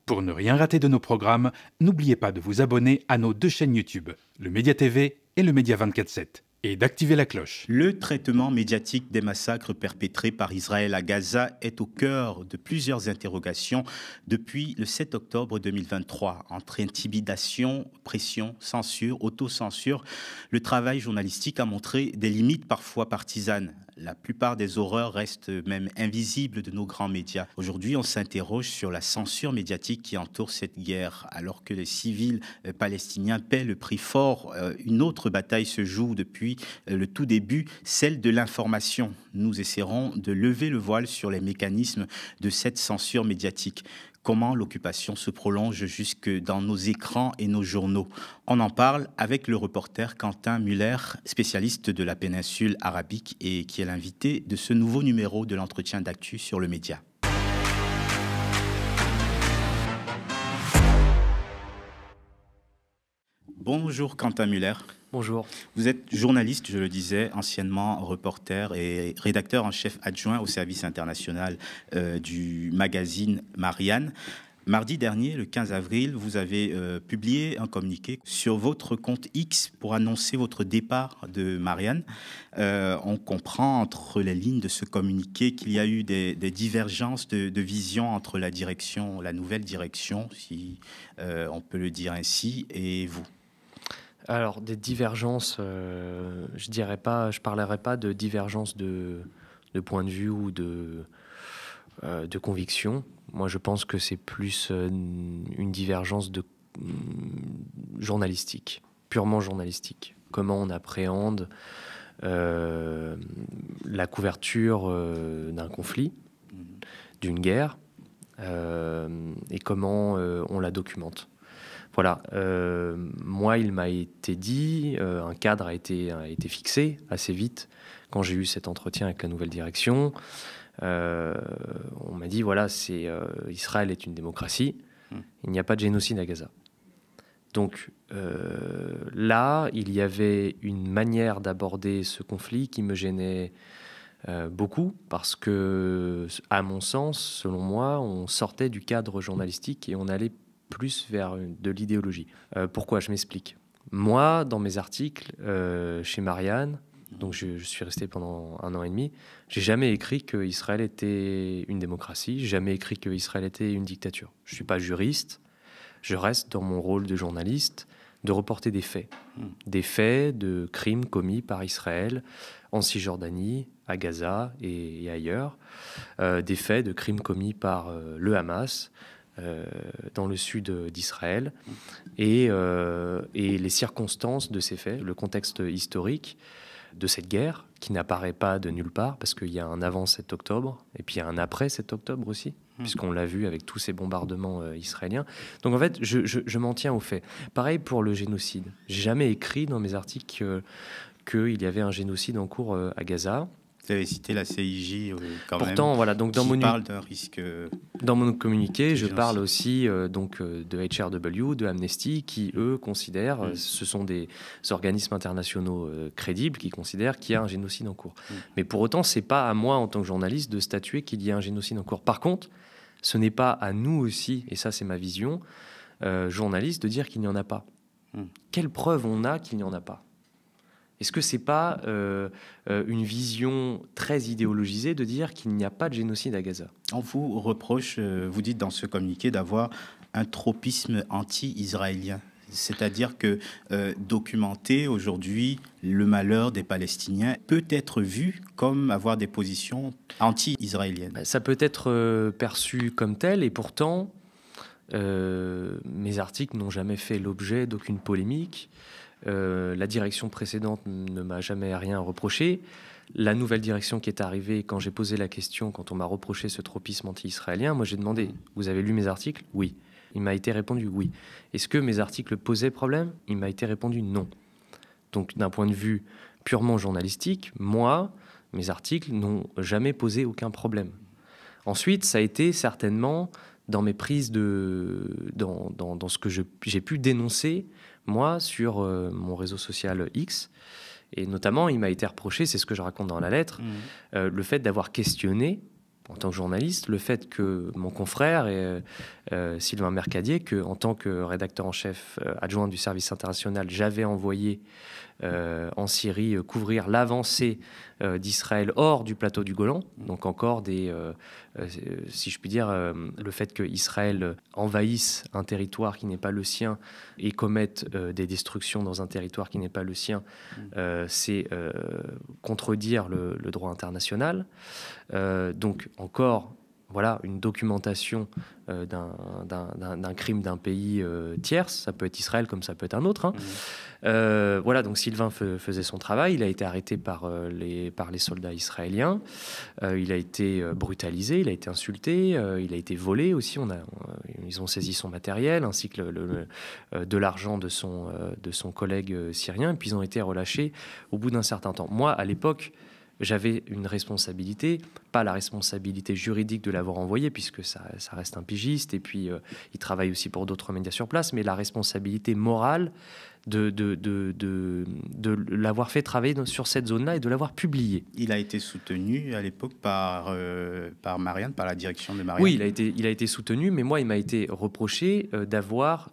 Pour ne rien rater de nos programmes, n'oubliez pas de vous abonner à nos deux chaînes YouTube, le Média TV et le Média 24/7, et d'activer la cloche. Le traitement médiatique des massacres perpétrés par Israël à Gaza est au cœur de plusieurs interrogations depuis le 7 octobre 2023. Entre intimidation, pression, censure, autocensure, le travail journalistique a montré des limites parfois partisanes. La plupart des horreurs restent même invisibles de nos grands médias. Aujourd'hui, on s'interroge sur la censure médiatique qui entoure cette guerre. Alors que les civils palestiniens paient le prix fort, une autre bataille se joue depuis le tout début, celle de l'information. Nous essaierons de lever le voile sur les mécanismes de cette censure médiatique. Comment l'occupation se prolonge jusque dans nos écrans et nos journaux. On en parle avec le reporter Quentin Muller, spécialiste de la péninsule arabique et qui est l'invité de ce nouveau numéro de l'entretien d'actu sur le média. Bonjour Quentin Muller. Bonjour. Vous êtes journaliste, je le disais, anciennement reporter et rédacteur en chef adjoint au service international du magazine Marianne. Mardi dernier, le 15 avril, vous avez publié un communiqué sur votre compte X pour annoncer votre départ de Marianne. On comprend entre les lignes de ce communiqué qu'il y a eu des divergences de vision entre la direction, la nouvelle direction, si on peut le dire ainsi, et vous. Alors, des divergences, je parlerai pas de divergences de point de vue ou de conviction. Moi, je pense que c'est plus une divergence journalistique, purement journalistique. Comment on appréhende la couverture d'un conflit, d'une guerre, et comment on la documente. Voilà, moi, il m'a été dit, un cadre a été fixé assez vite quand j'ai eu cet entretien avec la nouvelle direction. On m'a dit, voilà, Israël est une démocratie, il n'y a pas de génocide à Gaza. Donc là, il y avait une manière d'aborder ce conflit qui me gênait beaucoup, parce que, à mon sens, selon moi, on sortait du cadre journalistique et on allait plus vers de l'idéologie. Pourquoi? Je m'explique. Moi, dans mes articles chez Marianne, donc je suis resté pendant 1 an et demi, j'ai jamais écrit que Israël était une démocratie, j'ai jamais écrit que Israël était une dictature. Je suis pas juriste, je reste dans mon rôle de journaliste, de reporter des faits de crimes commis par Israël en Cisjordanie, à Gaza et ailleurs, des faits de crimes commis par le Hamas, dans le sud d'Israël, et les circonstances de ces faits, le contexte historique de cette guerre, qui n'apparaît pas de nulle part, parce qu'il y a un avant 7 octobre, et puis il y a un après 7 octobre aussi, puisqu'on l'a vu avec tous ces bombardements israéliens. Donc en fait, je m'en tiens aux faits. Pareil pour le génocide. J'ai jamais écrit dans mes articles qu'il y avait un génocide en cours à Gaza. Vous avez cité la CIJ Pourtant, voilà, donc qui parle d'un risque. Dans mon communiqué, je parle aussi de HRW, de Amnesty, qui, eux, considèrent, ce sont des organismes internationaux crédibles, qui considèrent qu'il y a un génocide en cours. Mais pour autant, c'est pas à moi, en tant que journaliste, de statuer qu'il y a un génocide en cours. Par contre, ce n'est pas à nous aussi, et ça c'est ma vision, journaliste, de dire qu'il n'y en a pas. Quelle preuve on a qu'il n'y en a pas? Est-ce que c'est pas une vision très idéologisée de dire qu'il n'y a pas de génocide à Gaza? On vous reproche, vous dites dans ce communiqué, d'avoir un tropisme anti-israélien. C'est-à-dire que documenter aujourd'hui le malheur des Palestiniens peut être vu comme avoir des positions anti-israéliennes. Ça peut être perçu comme tel, et pourtant, mes articles n'ont jamais fait l'objet d'aucune polémique. La direction précédente ne m'a jamais rien reproché. La nouvelle direction qui est arrivée, quand j'ai posé la question, quand on m'a reproché ce tropisme anti-israélien, moi j'ai demandé, vous avez lu mes articles? Oui. Il m'a été répondu oui. Est-ce que mes articles posaient problème? Il m'a été répondu non. Donc d'un point de vue purement journalistique, moi, mes articles n'ont jamais posé aucun problème. Ensuite, ça a été certainement dans mes prises dans ce que j'ai pu dénoncer, moi, sur mon réseau social X. Et notamment, il m'a été reproché, c'est ce que je raconte dans la lettre, le fait d'avoir questionné en tant que journaliste, le fait que mon confrère, Sylvain Mercadier, que, en tant que rédacteur en chef adjoint du service international, j'avais envoyé en Syrie couvrir l'avancée d'Israël hors du plateau du Golan, donc encore si je puis dire, le fait qu'Israël envahisse un territoire qui n'est pas le sien et commette des destructions dans un territoire qui n'est pas le sien, c'est contredire le droit international. Donc encore, voilà, une documentation d'un crime d'un pays tierce. Ça peut être Israël comme ça peut être un autre. Hein. Voilà, donc Sylvain faisait son travail. Il a été arrêté par les soldats israéliens. Il a été brutalisé, il a été insulté, il a été volé aussi. Ils ont saisi son matériel ainsi que de l'argent de son collègue syrien. Et puis ils ont été relâchés au bout d'un certain temps. Moi, à l'époque, j'avais une responsabilité, pas la responsabilité juridique de l'avoir envoyé, puisque ça reste un pigiste, et puis il travaille aussi pour d'autres médias sur place, mais la responsabilité morale de l'avoir fait travailler sur cette zone-là et de l'avoir publié. Il a été soutenu à l'époque par Marianne, par la direction de Marianne. Oui, il a été soutenu, mais moi, il m'a été reproché d'avoir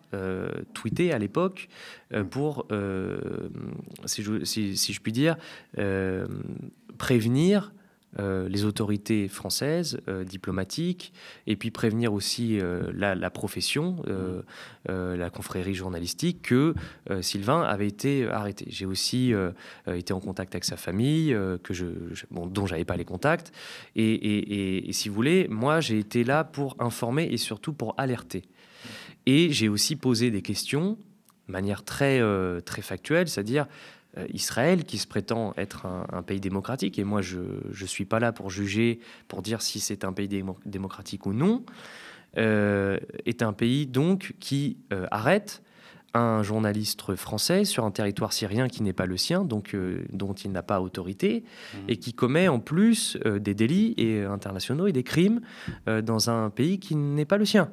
tweeté à l'époque pour, si je puis dire, prévenir les autorités françaises, diplomatiques, et puis prévenir aussi la profession, la confrérie journalistique, que Sylvain avait été arrêté. J'ai aussi été en contact avec sa famille, dont j'avais pas les contacts. Et si vous voulez, moi, j'ai été là pour informer et surtout pour alerter. Et j'ai aussi posé des questions de manière très factuelle, c'est-à-dire Israël, qui se prétend être un pays démocratique, et moi je ne suis pas là pour juger, pour dire si c'est un pays démocratique ou non, est un pays donc qui arrête un journaliste français sur un territoire syrien qui n'est pas le sien, donc dont il n'a pas autorité, et qui commet en plus des délits internationaux et des crimes dans un pays qui n'est pas le sien.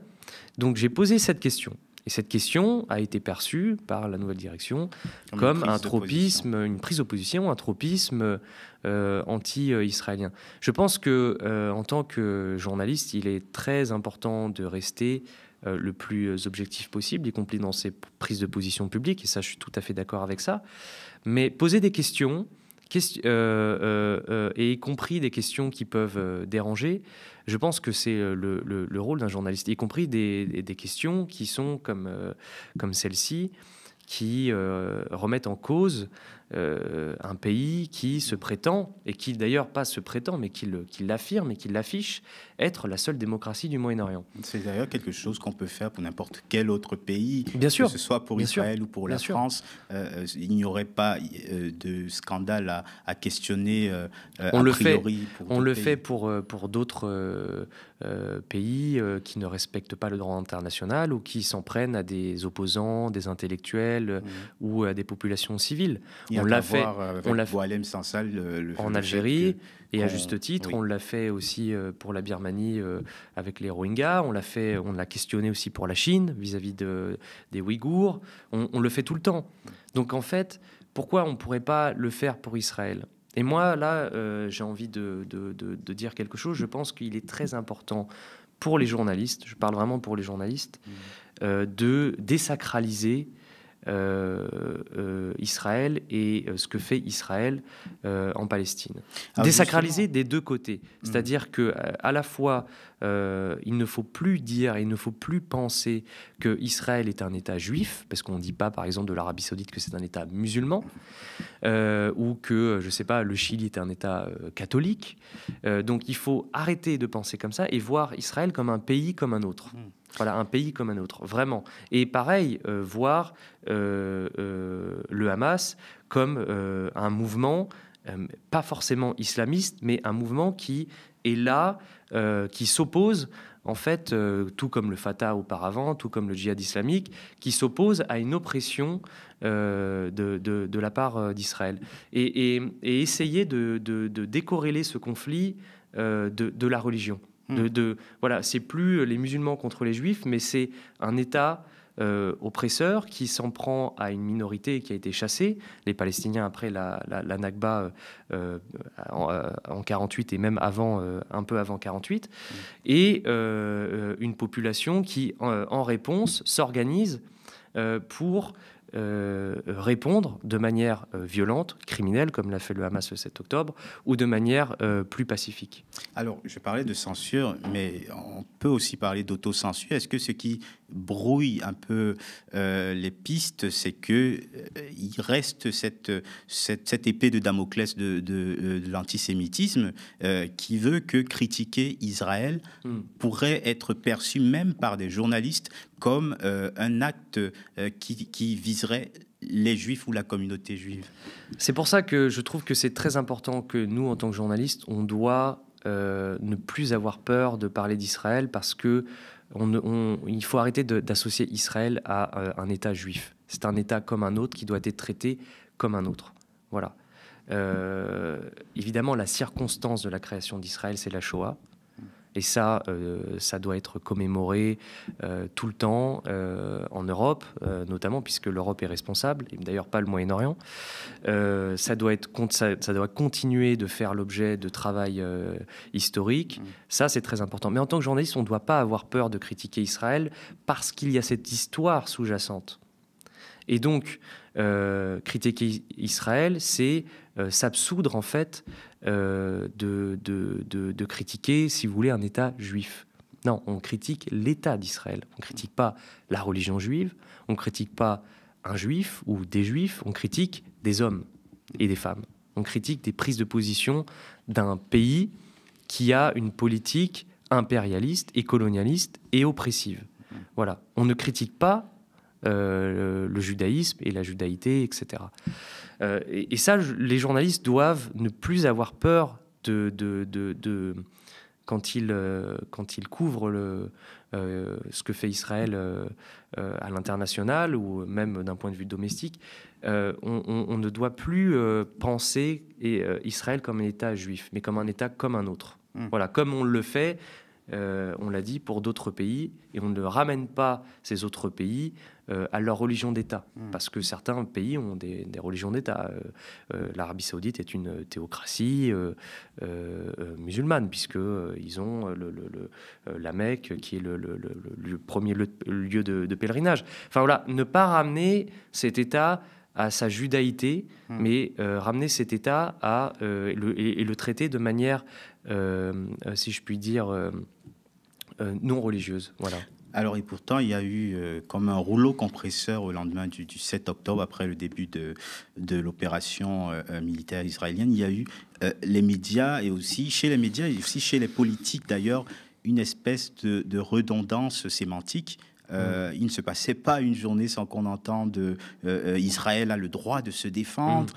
Donc j'ai posé cette question. Et cette question a été perçue par la nouvelle direction comme un tropisme, une prise d'opposition, un tropisme anti-israélien. Je pense que, en tant que journaliste, il est très important de rester le plus objectif possible, y compris dans ses prises de position publiques, et ça, je suis tout à fait d'accord avec ça. Mais poser des questions, et y compris des questions qui peuvent déranger, je pense que c'est le rôle d'un journaliste, y compris des questions qui sont comme celle-ci, qui remettent en cause un pays qui se prétend, et qui d'ailleurs pas se prétend, mais qui l'affirme et qui l'affiche, être la seule démocratie du Moyen-Orient. C'est d'ailleurs quelque chose qu'on peut faire pour n'importe quel autre pays, bien sûr, que ce soit pour Israël ou pour la France. Il n'y aurait pas de scandale à questionner on le fait pour d'autres pays qui ne respectent pas le droit international ou qui s'en prennent à des opposants, des intellectuels ou à des populations civiles. On l'a fait Boualem Sansal en Algérie, et à juste titre. Oui. On l'a fait aussi pour la Birmanie avec les Rohingyas. On l'a questionné aussi pour la Chine vis-à-vis des Ouïghours. On le fait tout le temps. Donc en fait, pourquoi on ne pourrait pas le faire pour Israël ? Et moi, là, j'ai envie de dire quelque chose. Je pense qu'il est très important pour les journalistes, je parle vraiment pour les journalistes, de désacraliser Israël et ce que fait Israël en Palestine. Désacraliser des deux côtés. C'est-à-dire qu'à la fois, il ne faut plus dire, il ne faut plus penser que Israël est un État juif, parce qu'on ne dit pas, par exemple, de l'Arabie Saoudite que c'est un État musulman, ou que, je ne sais pas, le Chili est un État catholique. Donc il faut arrêter de penser comme ça et voir Israël comme un pays comme un autre. Voilà, un pays comme un autre, vraiment. Et pareil, voir le Hamas comme un mouvement, pas forcément islamiste, mais un mouvement qui est là, qui s'oppose, en fait, tout comme le Fatah auparavant, tout comme le djihad islamique, qui s'oppose à une oppression de la part d'Israël. Et essayer de décorréler ce conflit de la religion. Voilà, c'est plus les musulmans contre les juifs, mais c'est un État oppresseur qui s'en prend à une minorité qui a été chassée, les Palestiniens après la Nakba en 48 et même avant, un peu avant 48, et une population qui, en réponse, s'organise pour répondre de manière violente, criminelle, comme l'a fait le Hamas le 7 octobre, ou de manière plus pacifique. Alors, je parlais de censure, mais on peut aussi parler d'autocensure. Est-ce que ce qui brouille un peu les pistes, c'est que il reste cette épée de Damoclès de l'antisémitisme qui veut que critiquer Israël pourrait être perçu même par des journalistes comme un acte qui viserait les Juifs ou la communauté juive. C'est pour ça que je trouve que c'est très important que nous, en tant que journalistes, on doit ne plus avoir peur de parler d'Israël parce que il faut arrêter d'associer Israël à un État juif. C'est un État comme un autre qui doit être traité comme un autre. Voilà. Évidemment, la circonstance de la création d'Israël, c'est la Shoah. Et ça doit être commémoré tout le temps en Europe, notamment puisque l'Europe est responsable, et d'ailleurs pas le Moyen-Orient. Ça doit continuer de faire l'objet de travail historique. Ça, c'est très important. Mais en tant que journaliste, on ne doit pas avoir peur de critiquer Israël parce qu'il y a cette histoire sous-jacente. Et donc, critiquer Israël, c'est s'absoudre en fait de critiquer, si vous voulez, un État juif. Non, on critique l'État d'Israël. On ne critique pas la religion juive, on ne critique pas un juif ou des juifs, on critique des hommes et des femmes. On critique des prises de position d'un pays qui a une politique impérialiste et colonialiste et oppressive. Voilà. On ne critique pas le judaïsme et la judaïté, etc. Et ça, les journalistes doivent ne plus avoir peur quand ils couvrent ce que fait Israël à l'international ou même d'un point de vue domestique. On ne doit plus penser Israël comme un État juif, mais comme un État comme un autre. Voilà, comme on le fait, on l'a dit, pour d'autres pays, et on ne ramène pas ces autres pays à leur religion d'État, parce que certains pays ont des religions d'État. L'Arabie Saoudite est une théocratie musulmane, puisqu'ils ont la Mecque, qui est le premier lieu de pèlerinage. Enfin voilà, ne pas ramener cet État à sa judaïté, mais ramener cet État et le traiter de manière, si je puis dire, non religieuse. Voilà. Alors, et pourtant, il y a eu comme un rouleau compresseur au lendemain du 7 octobre, après le début de l'opération militaire israélienne. Il y a eu les médias, et aussi chez les médias, et aussi chez les politiques d'ailleurs, une espèce de redondance sémantique. Il ne se passait pas une journée sans qu'on entende Israël a le droit de se défendre.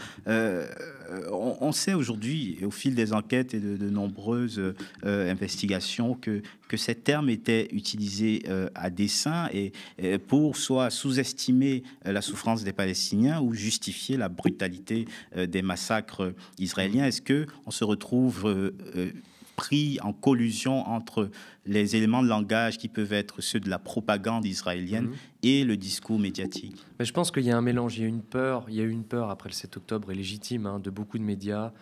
On sait aujourd'hui, au fil des enquêtes et de nombreuses investigations, que ces termes étaient utilisés à dessein et pour soit sous-estimer la souffrance des Palestiniens ou justifier la brutalité des massacres israéliens. Est-ce qu'on se retrouve pris en collusion entre les éléments de langage qui peuvent être ceux de la propagande israélienne et le discours médiatique? Mais je pense qu'il y a un mélange, il y a une peur après le 7 octobre, et légitime, de beaucoup de médias,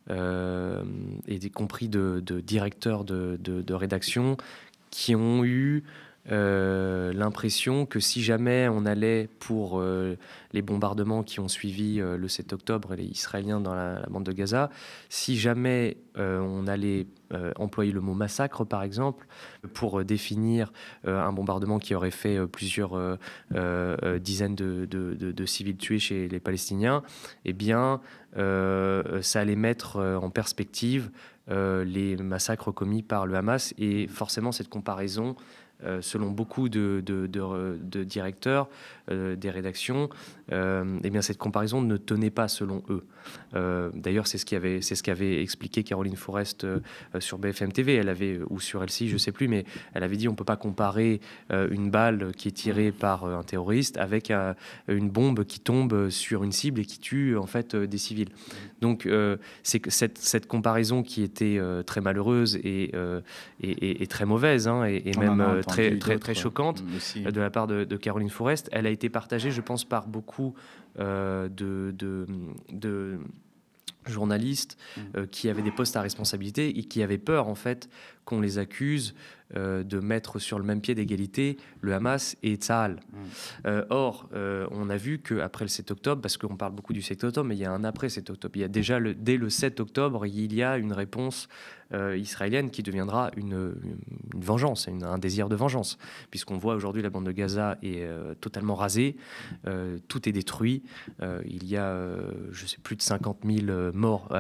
et y compris de directeurs de rédaction, qui ont eu l'impression que si jamais on allait pour les bombardements qui ont suivi le 7 octobre et les Israéliens dans la bande de Gaza, si jamais on allait employer le mot massacre, par exemple, pour définir un bombardement qui aurait fait plusieurs dizaines de civils tués chez les Palestiniens, eh bien, ça allait mettre en perspective les massacres commis par le Hamas. Et forcément, cette comparaison, selon beaucoup de directeurs des rédactions, eh bien cette comparaison ne tenait pas selon eux. D'ailleurs, c'est ce qu'avait expliqué Caroline Forest sur BFM TV, ou sur LCI, je sais plus, mais elle avait dit on peut pas comparer une balle qui est tirée par un terroriste avec une bombe qui tombe sur une cible et qui tue en fait des civils. Donc c'est que cette comparaison qui était très malheureuse et très mauvaise, et même très choquante de la part de Caroline Fourest. Elle a été partagée, je pense, par beaucoup de journalistes qui avaient des postes à responsabilité et qui avaient peur, en fait, qu'on les accuse de mettre sur le même pied d'égalité le Hamas et Tsahal. Or, on a vu qu'après le 7 octobre, parce qu'on parle beaucoup du 7 octobre, mais il y a un après 7 octobre. Il y a déjà, dès le 7 octobre, il y a une réponse israélienne qui deviendra une vengeance, un désir de vengeance. Puisqu'on voit aujourd'hui la bande de Gaza est totalement rasée, tout est détruit. Il y a, je sais, plus de 50 000 morts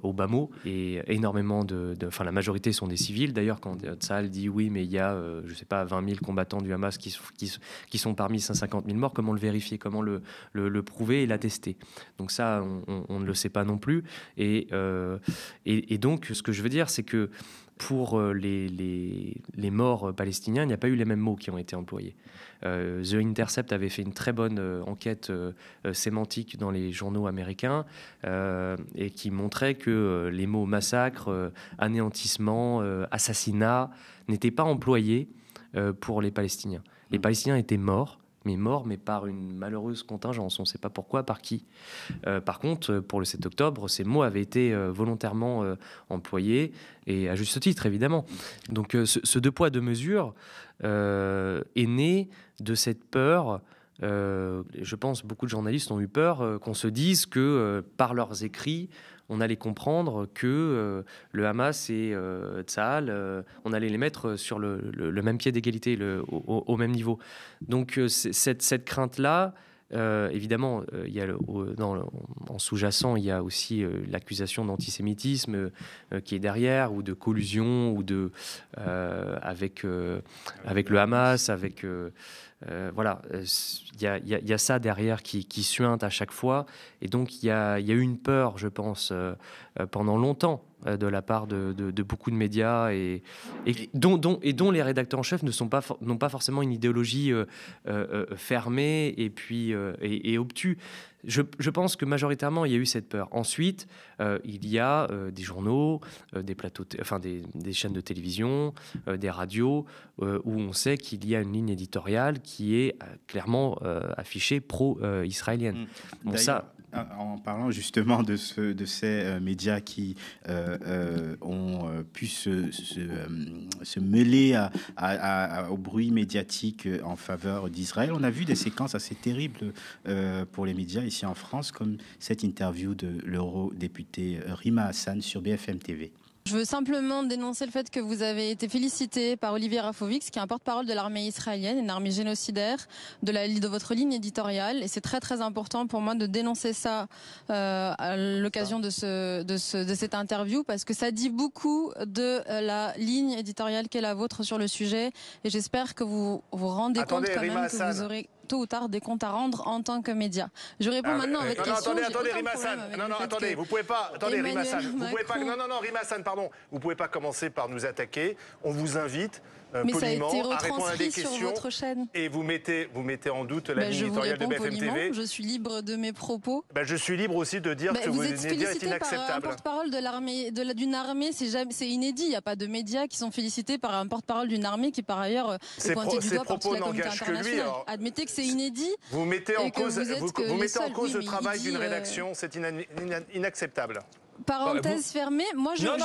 au bas mot, et énormément enfin, la majorité sont des civils. D'ailleurs, quand Tsahal dit oui, mais il y a, je sais pas, 20 000 combattants du Hamas qui sont parmi 150 000 morts, comment le vérifier, comment le prouver et l'attester? Donc ça, on ne le sait pas non plus. Et donc, ce que je veux dire, c'est que pour les morts palestiniens, il n'y a pas eu les mêmes mots qui ont été employés. The Intercept avait fait une très bonne enquête sémantique dans les journaux américains et qui montrait que les mots massacre, anéantissement, assassinat n'étaient pas employés pour les Palestiniens. Les Palestiniens étaient morts, mais par une malheureuse contingence. On ne sait pas pourquoi, par qui. Par contre, pour le 7 octobre, ces mots avaient été volontairement employés, et à juste titre, évidemment. Donc ce deux poids, deux mesures est né de cette peur. Je pense beaucoup de journalistes ont eu peur qu'on se dise que par leurs écrits, on allait comprendre que le Hamas et Tsahal, on allait les mettre sur le même pied d'égalité, au même niveau. Donc cette crainte-là, évidemment, il y a en sous-jacent, il y a aussi l'accusation d'antisémitisme qui est derrière, ou de collusion, ou avec le Hamas, avec... voilà, il y a ça derrière qui suinte à chaque fois, et donc il y a eu une peur, je pense, pendant longtemps de la part de beaucoup de médias et dont les rédacteurs en chef n'ont pas forcément une idéologie fermée et obtus. Je pense que majoritairement, il y a eu cette peur. Ensuite, il y a des journaux, des plateaux, des chaînes de télévision, des radios, où on sait qu'il y a une ligne éditoriale qui est clairement affichée pro-israélienne. Bon, ça... En parlant justement de ces médias qui ont pu se mêler au bruit médiatique en faveur d'Israël, on a vu des séquences assez terribles pour les médias ici en France, comme cette interview de l'eurodéputée Rima Hassan sur BFM TV. Je veux simplement dénoncer le fait que vous avez été félicité par Olivier Rafovix, qui est un porte-parole de l'armée israélienne, une armée génocidaire, de votre ligne éditoriale. Et c'est très très important pour moi de dénoncer ça à l'occasion de cette interview, parce que ça dit beaucoup de la ligne éditoriale qu'est la vôtre sur le sujet. Et j'espère que vous vous rendez compte quand même que vous aurez tôt ou tard des comptes à rendre en tant que média. Je réponds maintenant à votre question. Attendez, Rima Hassan. Attendez, vous pouvez pas. Attendez, Rima Hassan. Vous pouvez pas. Rima Hassan, pardon. Vous pouvez pas commencer par nous attaquer. On vous invite. Mais poliment, ça a été retranscrit sur votre chaîne. Et vous mettez en doute la ligne éditoriale de BFM TV. Je suis libre de mes propos. Je suis libre aussi de dire que vous êtes média est félicité inacceptable. par un porte-parole de l'armée, d'une armée, c'est inédit. Il n'y a pas de médias qui sont félicités par un porte-parole d'une armée qui, par ailleurs, est pointé du doigt par toute la communauté internationale. Admettez que c'est inédit. Vous mettez en cause le travail d'une rédaction. C'est inacceptable. Parenthèse fermée. Moi, je fais que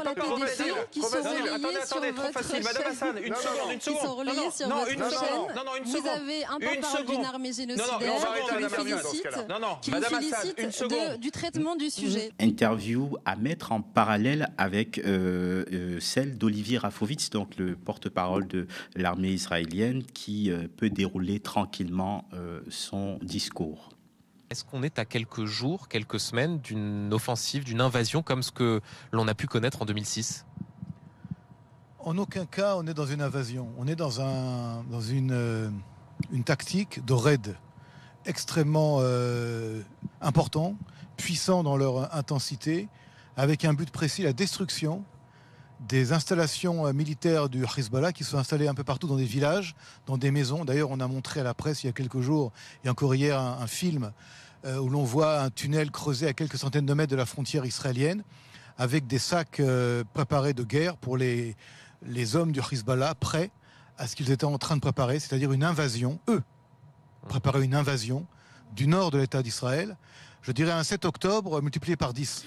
relater des faits qui sont relayés sur votre chaîne. Vous avez un porte-parole d'une armée génocidaire qui vous félicite du traitement du sujet. Interview à mettre en parallèle avec celle d'Olivier Rafovitz, donc le porte-parole de l'armée israélienne, qui peut dérouler tranquillement son discours. Est-ce qu'on est à quelques jours, quelques semaines d'une offensive, d'une invasion comme ce que l'on a pu connaître en 2006 ? En aucun cas, on est dans une invasion. On est dans une tactique de raid extrêmement important, puissant dans leur intensité, avec un but précis, la destruction des installations militaires du Hezbollah qui sont installées un peu partout dans des villages, dans des maisons. D'ailleurs, on a montré à la presse il y a quelques jours, et encore hier, un film où l'on voit un tunnel creusé à quelques centaines de mètres de la frontière israélienne, avec des sacs préparés de guerre pour les les hommes du Hezbollah prêts à ce qu'ils étaient en train de préparer, c'est-à-dire une invasion, préparer une invasion du nord de l'État d'Israël, je dirais un 7 octobre multiplié par 10.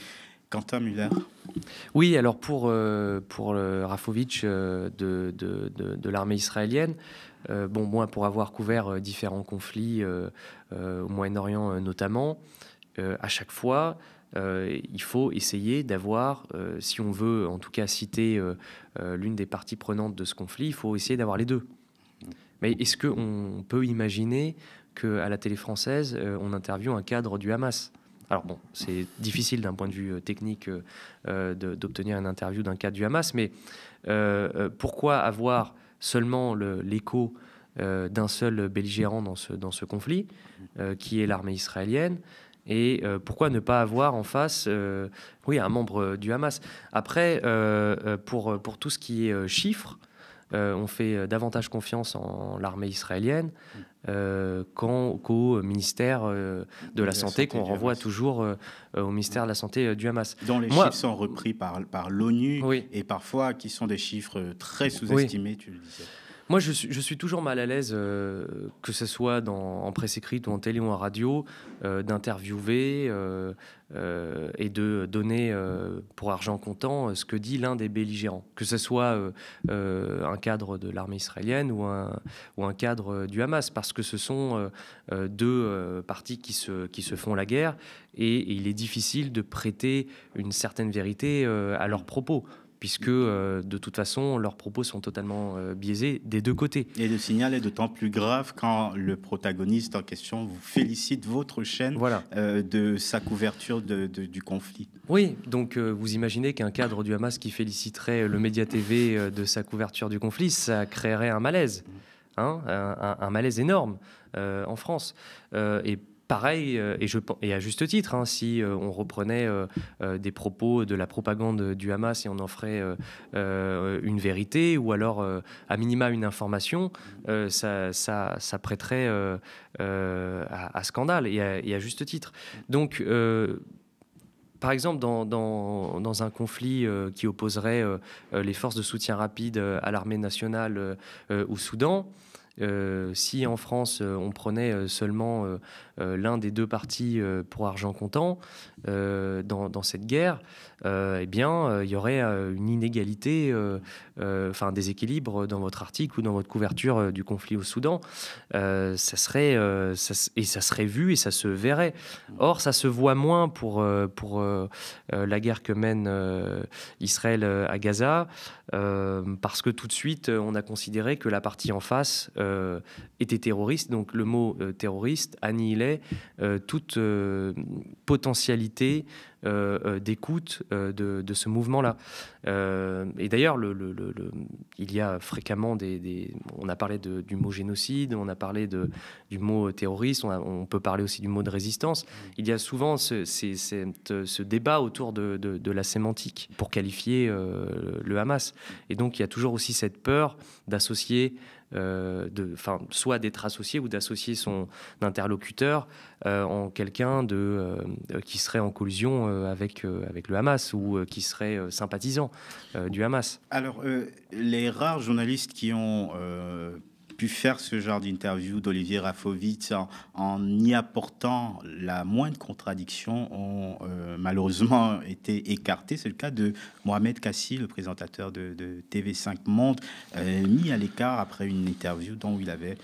Quentin Müller. Oui, alors pour Rafovitch de l'armée israélienne, moi pour avoir couvert différents conflits au Moyen-Orient notamment, à chaque fois, il faut essayer d'avoir, si on veut en tout cas citer l'une des parties prenantes de ce conflit, il faut essayer d'avoir les deux. Mais est-ce qu'on peut imaginer qu'à la télé française, on interviewe un cadre du Hamas ? Alors bon, c'est difficile d'un point de vue technique d'obtenir une interview d'un cadre du Hamas, mais pourquoi avoir seulement l'écho d'un seul belligérant dans ce conflit, qui est l'armée israélienne, et pourquoi ne pas avoir en face un membre du Hamas. Après, pour tout ce qui est chiffres, on fait davantage confiance en l'armée israélienne qu'au ministère de la Santé, qu'on renvoie toujours au ministère de la Santé du Hamas. Dont les chiffres sont repris par l'ONU, et parfois qui sont des chiffres très sous-estimés, tu le disais. Moi, je suis toujours mal à l'aise, que ce soit en presse écrite ou en télé ou en radio, d'interviewer et de donner pour argent comptant ce que dit l'un des belligérants, que ce soit un cadre de l'armée israélienne ou un cadre du Hamas, parce que ce sont deux parties qui se font la guerre, et il est difficile de prêter une certaine vérité à leurs propos, puisque de toute façon, leurs propos sont totalement biaisés des deux côtés. Et le signal est d'autant plus grave quand le protagoniste en question vous félicite votre chaîne de sa couverture du conflit. Oui, donc vous imaginez qu'un cadre du Hamas qui féliciterait le Média TV de sa couverture du conflit, ça créerait un malaise, un malaise énorme en France. Et pareil, et à juste titre, si on reprenait des propos de la propagande du Hamas et on en ferait une vérité, ou alors à minima une information, ça prêterait à scandale, et à juste titre. Donc, par exemple, dans un conflit qui opposerait les forces de soutien rapide à l'armée nationale au Soudan, si en France on prenait seulement l'un des deux partis pour argent comptant dans cette guerre, il y aurait une inégalité, un déséquilibre dans votre article ou dans votre couverture du conflit au Soudan. Ça serait vu et ça se verrait. Or, ça se voit moins pour la guerre que mène Israël à Gaza, parce que tout de suite on a considéré que la partie en face était terroriste. Donc le mot terroriste annihilait toute potentialité d'écoute de ce mouvement-là. Et d'ailleurs, il y a fréquemment on a parlé du mot génocide, on a parlé du mot terroriste, on peut parler aussi du mot de résistance. Il y a souvent ce débat autour de la sémantique pour qualifier le Hamas. Et donc, il y a toujours aussi cette peur d'associer soit d'être associé ou d'associer son interlocuteur en quelqu'un qui serait en collusion avec le Hamas, ou qui serait sympathisant du Hamas. Alors, les rares journalistes qui ont pu faire ce genre d'interview d'Olivier Rafovitch en y apportant la moindre contradiction ont malheureusement été écartés. C'est le cas de Mohamed Kassi, le présentateur de TV5 Monde, mis à l'écart après une interview dont il avait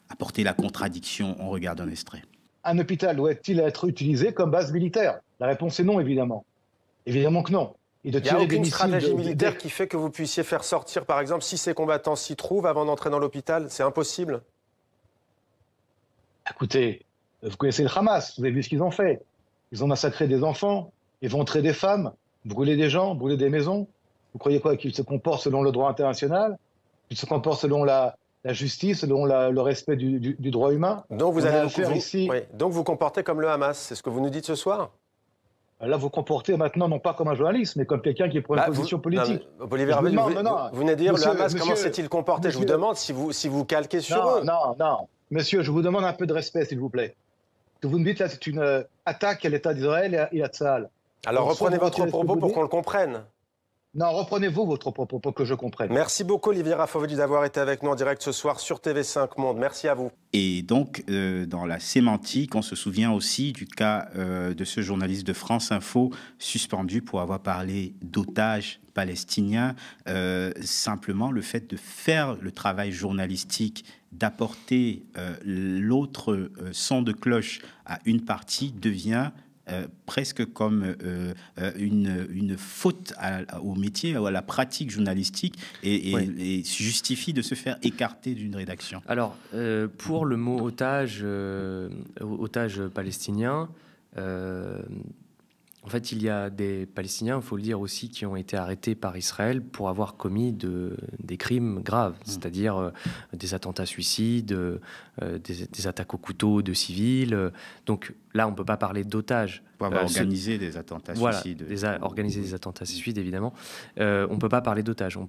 apporté la contradiction. On regarde un extrait. Un hôpital doit-il être utilisé comme base militaire? La réponse est non, évidemment. Évidemment que non. Il n'y a aucune stratégie militaire qui fait que vous puissiez faire sortir, par exemple, si ces combattants s'y trouvent avant d'entrer dans l'hôpital. C'est impossible. Écoutez, vous connaissez le Hamas, vous avez vu ce qu'ils ont fait. Ils ont massacré des enfants, éventré des femmes, brûlé des gens, brûlé des maisons. Vous croyez quoi? Qu'ils se comportent selon le droit international? Qu'ils se comportent selon la justice, selon le respect du droit humain? Donc donc vous comportez comme le Hamas, c'est ce que vous nous dites ce soir? Là, vous comportez maintenant non pas comme un journaliste, mais comme quelqu'un qui prend une position politique. Olivier Ravel, vous venez de dire le Hamas, comment s'est-il comporté? Je vous demande si vous calquez sur eux. Non. Monsieur, je vous demande un peu de respect, s'il vous plaît. Ce que vous me dites là, c'est une attaque à l'État d'Israël et à Tsahal. Alors reprenez votre propos pour qu'on le comprenne. Non, reprenez-vous votre propos pour que je comprenne. Merci beaucoup Olivier Rafovitch d'avoir été avec nous en direct ce soir sur TV5 Monde. Merci à vous. Et donc, dans la sémantique, on se souvient aussi du cas de ce journaliste de France Info suspendu pour avoir parlé d'otages palestiniens. Simplement, le fait de faire le travail journalistique, d'apporter l'autre son de cloche à une partie devient presque comme une faute au métier, à la pratique journalistique et justifie de se faire écarter d'une rédaction. Alors, pour le mot otage palestinien, en fait, il y a des Palestiniens, il faut le dire aussi, qui ont été arrêtés par Israël pour avoir commis des crimes graves, c'est-à-dire des attentats suicides, des attaques au couteau de civils. Donc là, on ne peut pas parler d'otages. Pour avoir organisé des attentats suicides. Organiser des attentats suicides, évidemment. On ne peut pas parler d'otages.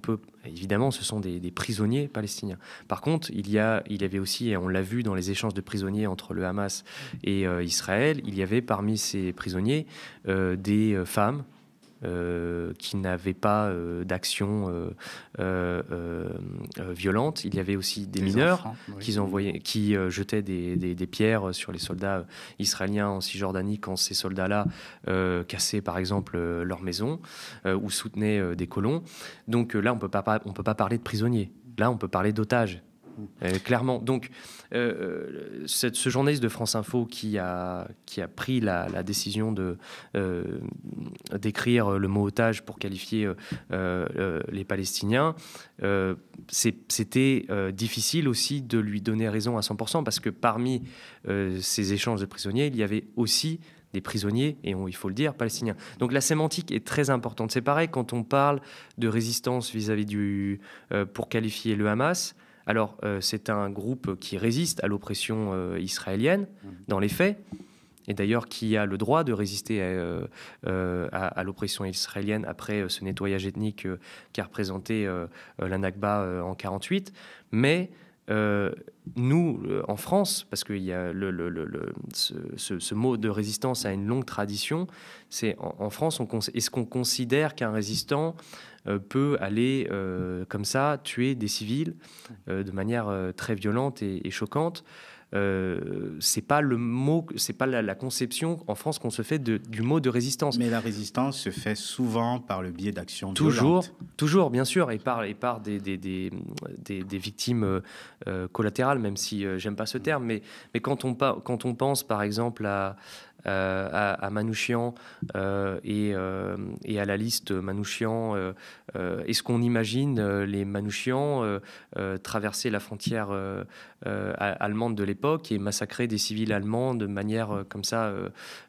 Évidemment, ce sont des prisonniers palestiniens. Par contre, il y avait aussi, et on l'a vu dans les échanges de prisonniers entre le Hamas et Israël, il y avait parmi ces prisonniers des femmes qui n'avaient pas d'action violente. Il y avait aussi des mineurs qui jetaient des pierres sur les soldats israéliens en Cisjordanie quand ces soldats-là cassaient par exemple leur maison ou soutenaient des colons. Donc là, on peut pas parler de prisonniers. Là, on peut parler d'otages. Clairement. Donc, ce journaliste de France Info qui a pris la décision d'écrire le mot otage pour qualifier les Palestiniens, c'était difficile aussi de lui donner raison à 100%, parce que parmi ces échanges de prisonniers, il y avait aussi des prisonniers, et il faut le dire, palestiniens. Donc la sémantique est très importante. C'est pareil quand on parle de résistance vis-à-vis pour qualifier le Hamas. Alors, c'est un groupe qui résiste à l'oppression israélienne, dans les faits, et d'ailleurs qui a le droit de résister à l'oppression israélienne après ce nettoyage ethnique qu'a représenté la Nakba en 1948. Mais nous, en France, parce qu'il y a ce mot de résistance a une longue tradition, c'est en France, est-ce qu'on considère qu'un résistant peut aller comme ça tuer des civils de manière très violente et choquante? C'est pas le mot, c'est pas la conception en France qu'on se fait du mot de résistance. Mais la résistance se fait souvent par le biais d'actions violentes. Toujours, bien sûr, et par des victimes collatérales, même si j'aime pas ce terme. Mais quand on pense, par exemple, à Manouchian et à la liste Manouchian, est-ce qu'on imagine les Manouchians traverser la frontière allemande de l'époque et massacrer des civils allemands de manière comme ça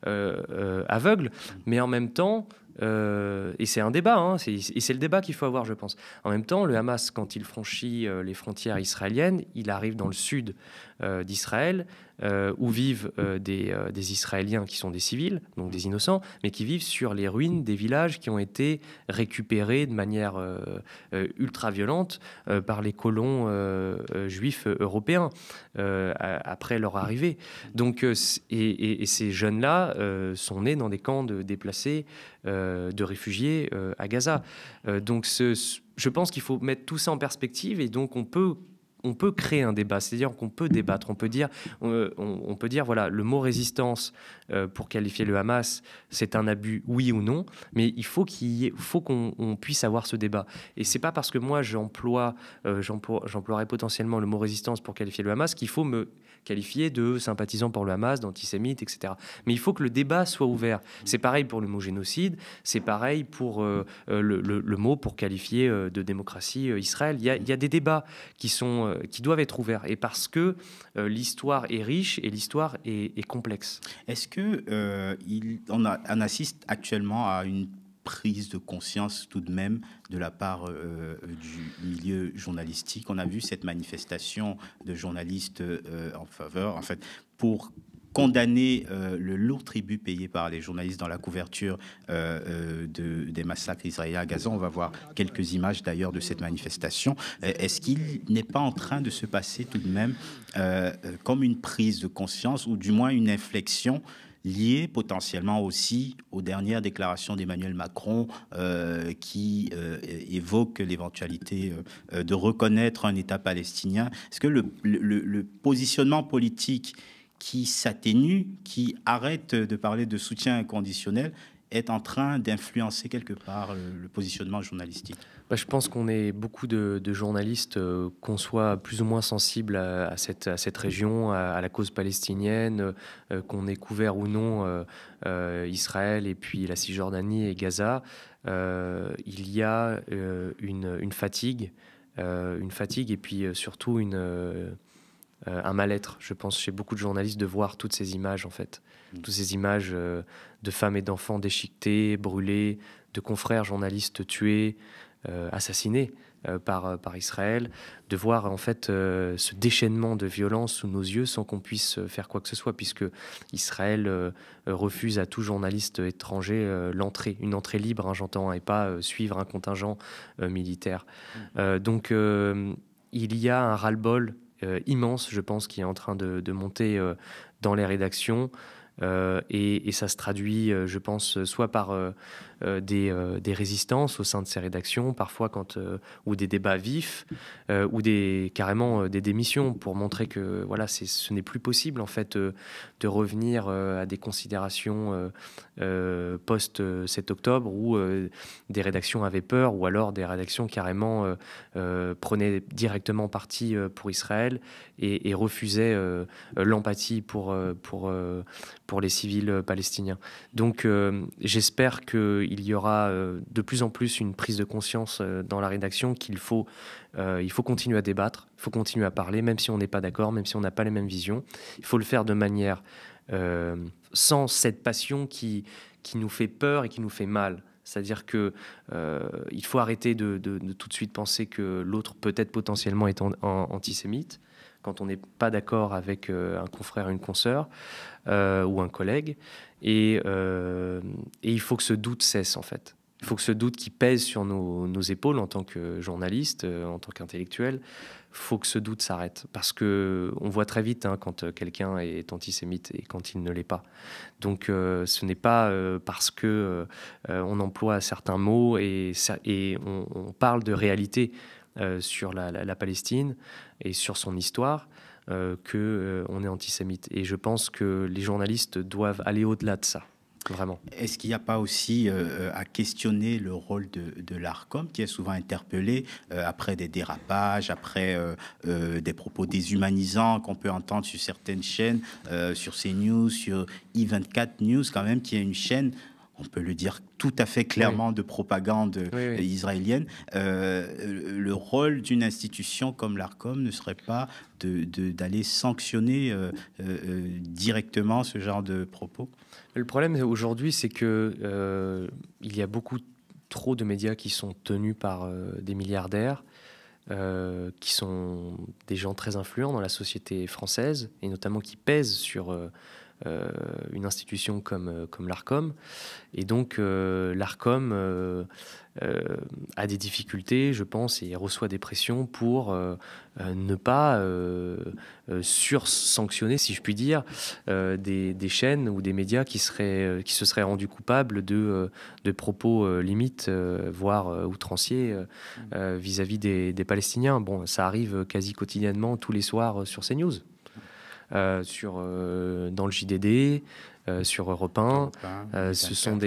aveugle? Mais en même temps, et c'est un débat, et c'est le débat qu'il faut avoir, je pense. En même temps, le Hamas, quand il franchit les frontières israéliennes, il arrive dans le sud d'Israël, où vivent des Israéliens qui sont des civils, donc des innocents, mais qui vivent sur les ruines des villages qui ont été récupérés de manière ultra violente par les colons juifs européens après leur arrivée. Donc, et ces jeunes-là sont nés dans des camps de déplacés, de réfugiés à Gaza. Donc, je pense qu'il faut mettre tout ça en perspective, et donc on peut créer un débat, c'est-à-dire qu'on peut débattre, on peut dire voilà, le mot résistance pour qualifier le Hamas, c'est un abus, oui ou non, mais il faut qu'on puisse avoir ce débat. Et c'est pas parce que moi j'emploierais potentiellement le mot résistance pour qualifier le Hamas qu'il faut me qualifié de sympathisant pour le Hamas, d'antisémite, etc. Mais il faut que le débat soit ouvert. C'est pareil pour le mot génocide, c'est pareil pour le mot pour qualifier de démocratie Israël. Il y a des débats qui doivent être ouverts, et parce que l'histoire est riche et l'histoire est complexe. Est-ce qu'on assiste actuellement à une prise de conscience tout de même de la part du milieu journalistique? On a vu cette manifestation de journalistes pour condamner le lourd tribut payé par les journalistes dans la couverture des massacres israéliens à Gaza. On va voir quelques images d'ailleurs de cette manifestation. Est-ce qu'il n'est pas en train de se passer tout de même comme une prise de conscience, ou du moins une inflexion lié potentiellement aussi aux dernières déclarations d'Emmanuel Macron qui évoque l'éventualité de reconnaître un État palestinien. Est-ce que le positionnement politique qui s'atténue, qui arrête de parler de soutien inconditionnel, est en train d'influencer quelque part le positionnement journalistique? Je pense qu'on est beaucoup de journalistes qu'on soit plus ou moins sensibles à cette région, à la cause palestinienne, qu'on ait couvert ou non Israël et puis la Cisjordanie et Gaza. Il y a une fatigue et puis surtout un mal-être, je pense, chez beaucoup de journalistes de voir toutes ces images, en fait. Toutes ces images de femmes et d'enfants déchiquetés, brûlés, de confrères journalistes tués, assassinés par Israël, de voir en fait ce déchaînement de violence sous nos yeux sans qu'on puisse faire quoi que ce soit, puisque Israël refuse à tout journaliste étranger une entrée libre, hein, j'entends, et pas suivre un contingent militaire. Donc il y a un ras-le-bol immense, je pense, qui est en train de monter dans les rédactions. Et ça se traduit, je pense, soit par des résistances au sein de ces rédactions, parfois ou des débats vifs, ou carrément des démissions pour montrer que voilà, ce n'est plus possible en fait de revenir à des considérations post-7 octobre où des rédactions avaient peur, ou alors des rédactions carrément prenaient directement parti pour Israël et refusaient l'empathie pour les civils palestiniens. Donc j'espère qu'il y aura de plus en plus une prise de conscience dans la rédaction qu'il faut continuer à débattre, il faut continuer à parler, même si on n'est pas d'accord, même si on n'a pas les mêmes visions. Il faut le faire de manière sans cette passion qui nous fait peur et qui nous fait mal. C'est-à-dire que il faut arrêter de tout de suite penser que l'autre peut-être potentiellement est antisémite quand on n'est pas d'accord avec un confrère, une consoeur ou un collègue. Et il faut que ce doute cesse, en fait. Il faut que ce doute qui pèse sur nos épaules en tant que journaliste, en tant qu'intellectuel, il faut que ce doute s'arrête. Parce qu'on voit très vite quand quelqu'un est antisémite et quand il ne l'est pas. Donc ce n'est pas parce qu'on emploie certains mots et on parle de réalité sur la Palestine et sur son histoire qu'on est antisémite. Et je pense que les journalistes doivent aller au-delà de ça. Vraiment. Est-ce qu'il n'y a pas aussi à questionner le rôle de l'ARCOM, qui est souvent interpellé après des dérapages, après des propos déshumanisants qu'on peut entendre sur certaines chaînes, sur CNews, sur i24 News quand même, qui est une chaîne, on peut le dire tout à fait clairement, de propagande israélienne. Le rôle d'une institution comme l'ARCOM ne serait pas d'aller sanctionner directement ce genre de propos? Le problème aujourd'hui, c'est que il y a beaucoup trop de médias qui sont tenus par des milliardaires, qui sont des gens très influents dans la société française, et notamment qui pèsent sur une institution comme l'ARCOM. Et donc l'ARCOM a des difficultés, je pense, et reçoit des pressions pour ne pas sur-sanctionner, si je puis dire, des chaînes ou des médias qui se seraient rendus coupables de propos limites, voire outranciers vis-à-vis des Palestiniens. Bon, ça arrive quasi quotidiennement, tous les soirs sur CNews. Dans le JDD, sur Europe 1. Ce sont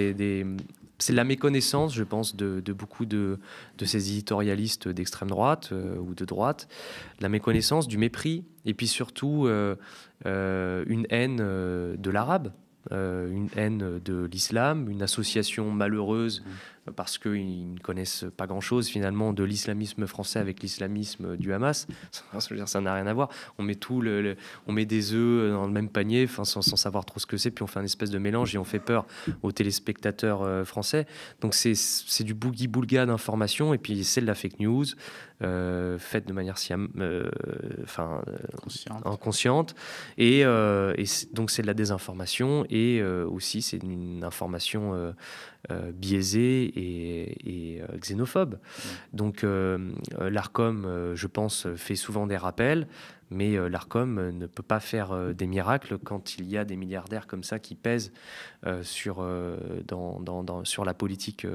c'est la méconnaissance, je pense, de beaucoup de ces éditorialistes d'extrême droite ou de droite, la méconnaissance, du mépris, et puis surtout une haine de l'arabe, une haine de l'islam, une association malheureuse parce qu'ils ne connaissent pas grand-chose finalement de l'islamisme français avec l'islamisme du Hamas. Ça n'a rien à voir. On met on met des œufs dans le même panier, sans savoir trop ce que c'est, puis on fait un espèce de mélange et on fait peur aux téléspectateurs français. Donc c'est du boogie-boulga d'information, et puis c'est de la fake news faite de manière inconsciente, et donc c'est de la désinformation, et aussi c'est une information biaisée et xénophobe. Donc l'ARCOM, je pense, fait souvent des rappels, Mais l'Arcom ne peut pas faire des miracles quand il y a des milliardaires comme ça qui pèsent sur la politique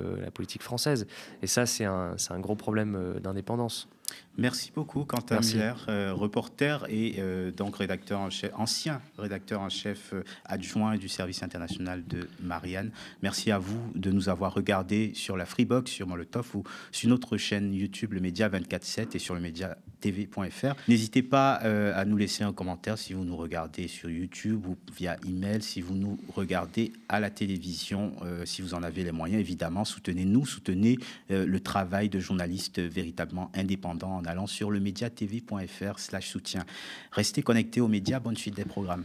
française. Et ça, c'est un gros problème d'indépendance. Merci beaucoup, Quentin Müller, reporter et donc rédacteur en chef, ancien rédacteur en chef adjoint du service international de Marianne. Merci à vous de nous avoir regardés sur la Freebox, sur Molotov ou sur notre chaîne YouTube, le Média 24/7 et sur le mediatv.fr. N'hésitez pas à nous laisser un commentaire si vous nous regardez sur YouTube ou via email, si vous nous regardez à la télévision, si vous en avez les moyens, évidemment, soutenez-nous, soutenez le travail de journalistes véritablement indépendants en allant sur le mediatv.fr/soutien. Restez connectés aux médias, bonne suite des programmes.